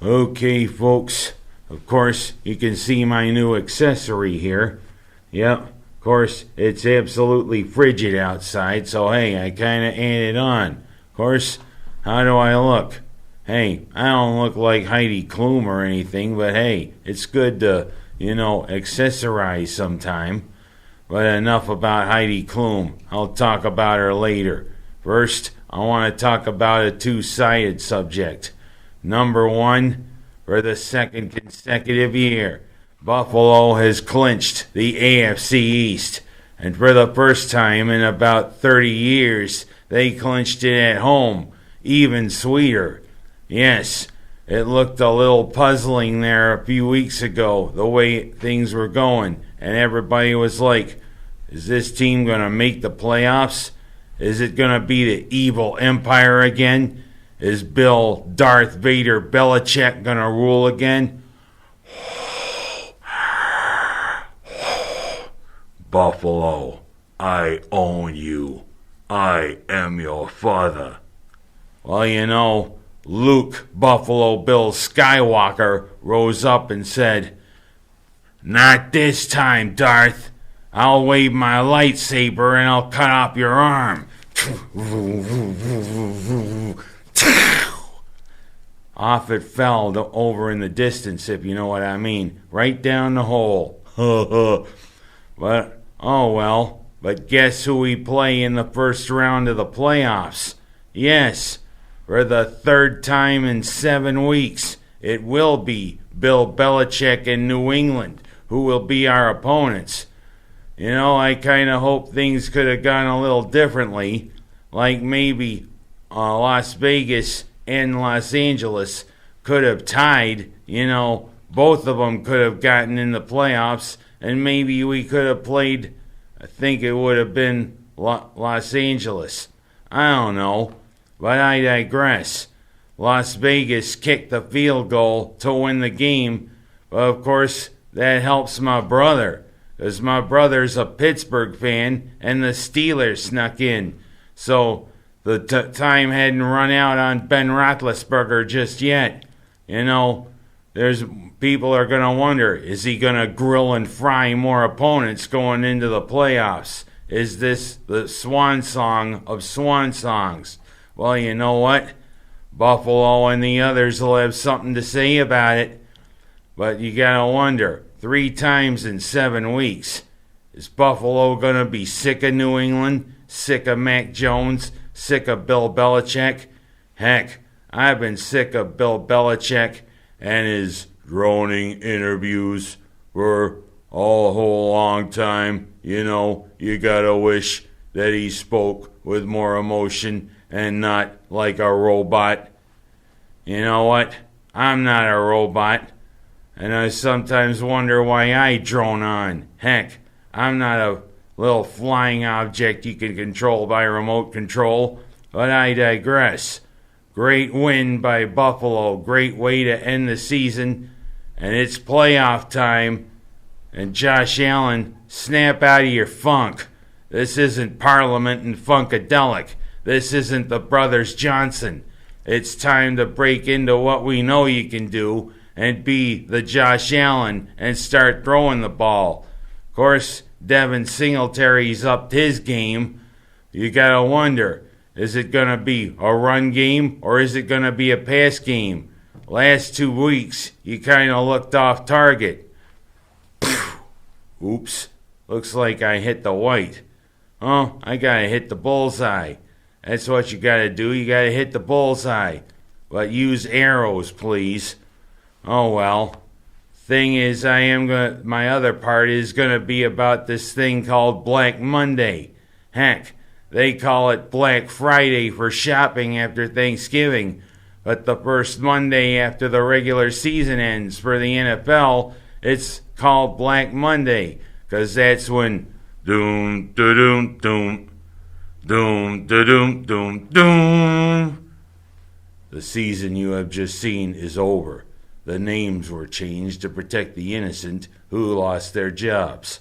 Okay, folks. Of course, you can see my new accessory here. Yep, of course, it's absolutely frigid outside, so hey, I kinda added on. Of course, how do I look? Hey, I don't look like Heidi Klum or anything, but hey, it's good to, accessorize sometime. But enough about Heidi Klum. I'll talk about her later. First, I want to talk about a two-sided subject. Number one, for the second consecutive year, Buffalo has clinched the AFC East. And for the first time in about 30 years, they clinched it at home. Even sweeter. Yes, it looked a little puzzling there a few weeks ago, the way things were going. And everybody was like, is this team going to make the playoffs? Is it going to be the evil empire again? Is Bill Darth Vader Belichick going to rule again? Buffalo, I own you. I am your father. Well, Luke Buffalo Bill Skywalker rose up and said, not this time, Darth. I'll wave my lightsaber and I'll cut off your arm. Off it fell over in the distance, if you know what I mean. Right down the hole. But, oh well. But guess who we play in the first round of the playoffs? Yes, for the third time in 7 weeks, it will be Bill Belichick in New England who will be our opponents. I kind of hope things could have gone a little differently, like maybe Las Vegas and Los Angeles could have tied. Both of them could have gotten in the playoffs, and maybe we could have played, I think it would have been Los Angeles. I don't know, but I digress. Las Vegas kicked the field goal to win the game, but of course that helps my brother. Because my brother's a Pittsburgh fan, and the Steelers snuck in. So the time hadn't run out on Ben Roethlisberger just yet. There's people are going to wonder, is he going to grill and fry more opponents going into the playoffs? Is this the swan song of swan songs? Well, you know what? Buffalo and the others will have something to say about it. But you got to wonder. 3 times in 7 weeks. Is Buffalo going to be sick of New England? Sick of Mac Jones? Sick of Bill Belichick? Heck, I've been sick of Bill Belichick and his droning interviews for a whole long time. You gotta wish that he spoke with more emotion and not like a robot. You know what? I'm not a robot. And I sometimes wonder why I drone on. Heck, I'm not a little flying object you can control by remote control, but I digress. Great win by Buffalo, great way to end the season, and it's playoff time. And Josh Allen, snap out of your funk. This isn't Parliament and Funkadelic. This isn't the Brothers Johnson. It's time to break into what we know you can do and be the Josh Allen and start throwing the ball. Of course, Devin Singletary's upped his game. You gotta wonder, is it gonna be a run game or is it gonna be a pass game? Last 2 weeks, you kinda looked off target. Oops, looks like I hit the white. Oh, I gotta hit the bullseye. That's what you gotta do, you gotta hit the bullseye. But use arrows, please. Oh well. Thing is, my other part is gonna be about this thing called Black Monday. Heck, they call it Black Friday for shopping after Thanksgiving, but the first Monday after the regular season ends for the NFL, it's called Black Monday, 'cause that's when doom da doom doom doom da doom doom doom. The season you have just seen is over. The names were changed to protect the innocent who lost their jobs.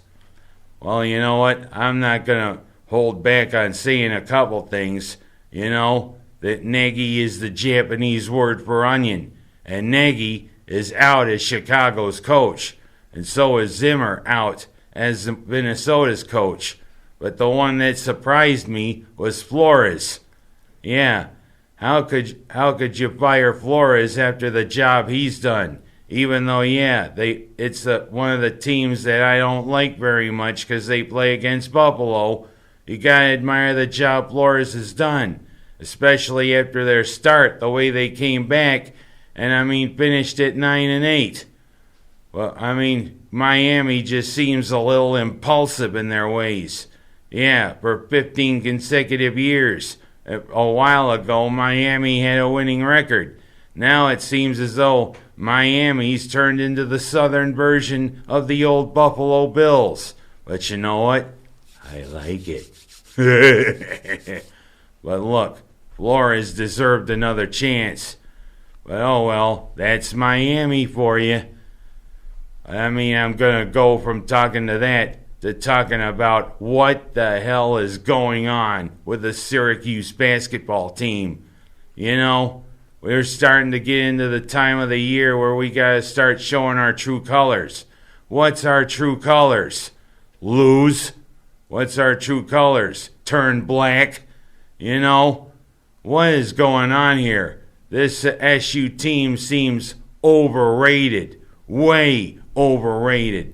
Well, you know what? I'm not going to hold back on saying a couple things. That negi is the Japanese word for onion. and Nagy is out as Chicago's coach, and so is Zimmer out as Minnesota's coach. But the one that surprised me was Flores. Yeah, how could you fire Flores after the job he's done? Even though, yeah, it's one of the teams that I don't like very much because they play against Buffalo. You gotta admire the job Flores has done, especially after their start, the way they came back, and finished at 9-8. Well, Miami just seems a little impulsive in their ways. Yeah, for 15 consecutive years. A while ago, Miami had a winning record. Now it seems as though Miami's turned into the southern version of the old Buffalo Bills. But you know what? I like it. But look, Flores deserved another chance. But oh well, that's Miami for you. I'm going to go from talking to that to talking about what the hell is going on with the Syracuse basketball team. You know, we're starting to get into the time of the year where we got to start showing our true colors. What's our true colors? Lose. What's our true colors? Turn black. You know, what is going on here? This SU team seems overrated. Way overrated.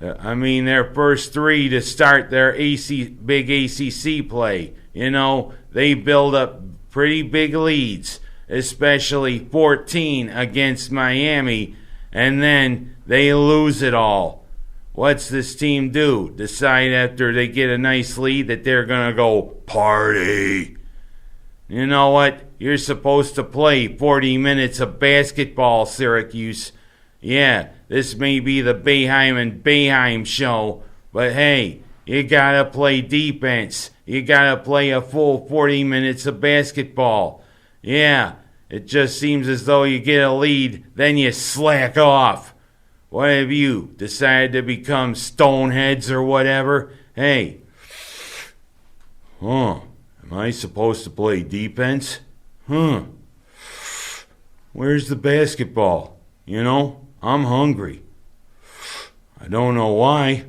Their first three to start their big ACC play, you know, they build up pretty big leads, especially 14 against Miami, and then they lose it all. What's this team do? Decide after they get a nice lead that they're going to go party. You know what? You're supposed to play 40 minutes of basketball, Syracuse. Yeah, this may be the Boeheim and Boeheim show, but hey, you gotta play defense. You gotta play a full 40 minutes of basketball. Yeah, it just seems as though you get a lead, then you slack off. What have you decided to become stoneheads or whatever? Hey, am I supposed to play defense? Where's the basketball? You know? I'm hungry. I don't know why.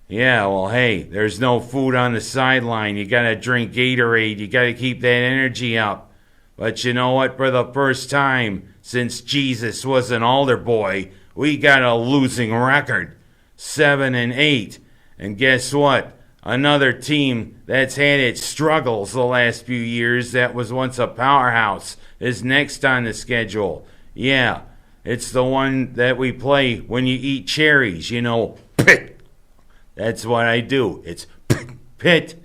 Yeah, well, hey, there's no food on the sideline. You gotta drink Gatorade. You gotta keep that energy up. But you know what? For the first time since Jesus was an altar boy, we got a losing record. 7-8. And guess what? Another team that's had its struggles the last few years that was once a powerhouse is next on the schedule. Yeah. It's the one that we play when you eat cherries, you know, pit. That's what I do. It's pit.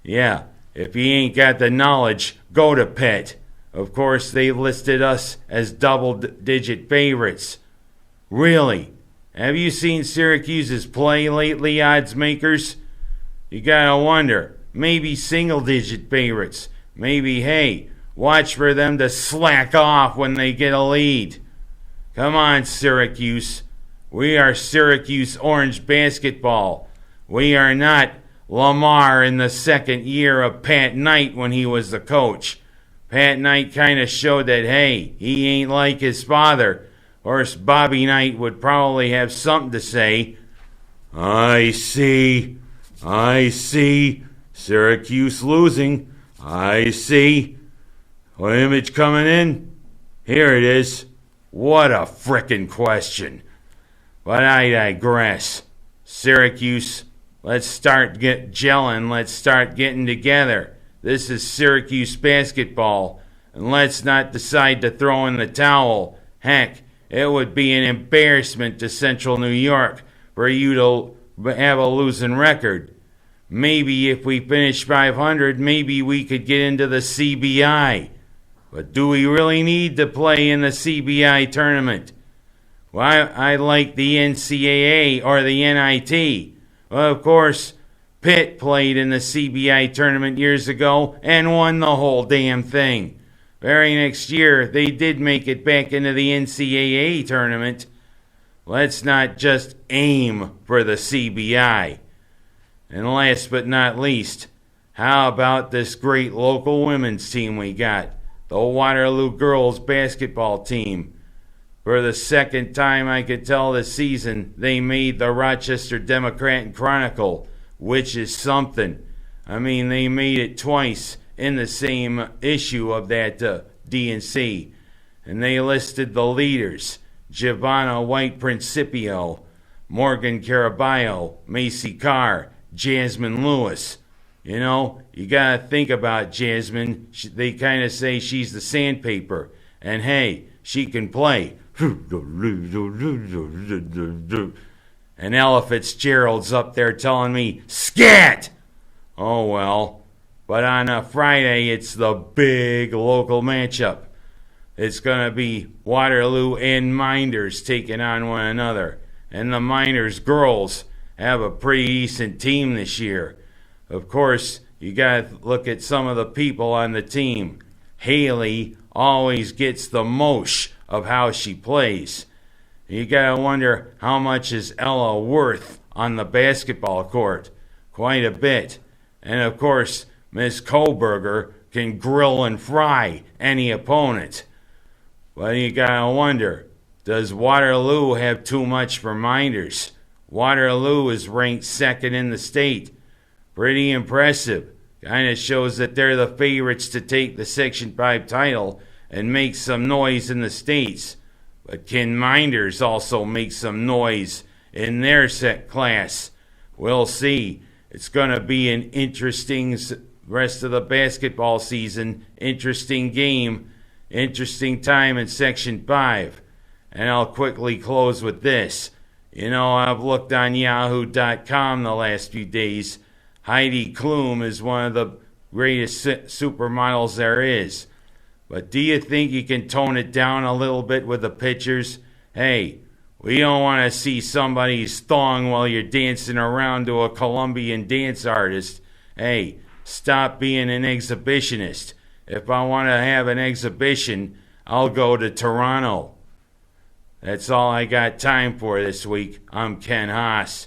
Yeah, if you ain't got the knowledge, go to Pitt. Of course, they listed us as double-digit favorites. Really? Have you seen Syracuse's play lately, odds makers? You gotta wonder. Maybe single-digit favorites. Maybe, hey, watch for them to slack off when they get a lead. Come on, Syracuse. We are Syracuse Orange basketball. We are not Lamar in the second year of Pat Knight when he was the coach. Pat Knight kind of showed that, hey, he ain't like his father. Or Bobby Knight would probably have something to say. I see. Syracuse losing. I see. What image coming in? Here it is. What a frickin' question. But I digress. Syracuse, let's start gelling. Let's start getting together. This is Syracuse basketball. And let's not decide to throw in the towel. Heck, it would be an embarrassment to Central New York for you to have a losing record. Maybe if we finish 500, maybe we could get into the CBI. But do we really need to play in the CBI tournament? Well, I like the NCAA or the NIT. Well, of course, Pitt played in the CBI tournament years ago and won the whole damn thing. Very next year, they did make it back into the NCAA tournament. Let's not just aim for the CBI. And last but not least, how about this great local women's team we got? the Waterloo girls basketball team. For the second time I could tell this season, they made the Rochester Democrat and Chronicle, which is something. I mean, they made it twice in the same issue of that DNC. And they listed the leaders: Giovanna White Principio, Morgan Caraballo, Macy Carr, Jasmine Lewis. You know, you gotta think about Jasmine. They kind of say she's the sandpaper. And hey, she can play. And Ella Fitzgerald's up there telling me, scat! Oh well. But on a Friday, it's the big local matchup. It's going to be Waterloo and Mynderse taking on one another. And the Mynderse girls have a pretty decent team this year. Of course, you got to look at some of the people on the team. Haley always gets the most of how she plays. You got to wonder, how much is Ella worth on the basketball court? Quite a bit. And of course, Miss Koberger can grill and fry any opponent. But you gotta wonder, does Waterloo have too much for Mynderse? Waterloo is ranked second in the state. Pretty impressive. Kinda shows that they're the favorites to take the Section 5 title and make some noise in the States. But can Mynderse also make some noise in their set class? We'll see. It's gonna be an interesting rest of the basketball season. Interesting game. Interesting time in Section 5. And I'll quickly close with this. You know, I've looked on Yahoo.com the last few days. Heidi Klum is one of the greatest supermodels there is. But do you think you can tone it down a little bit with the pictures? Hey, we don't want to see somebody's thong while you're dancing around to a Colombian dance artist. Hey, stop being an exhibitionist. If I want to have an exhibition, I'll go to Toronto. That's all I got time for this week. I'm Ken Haas.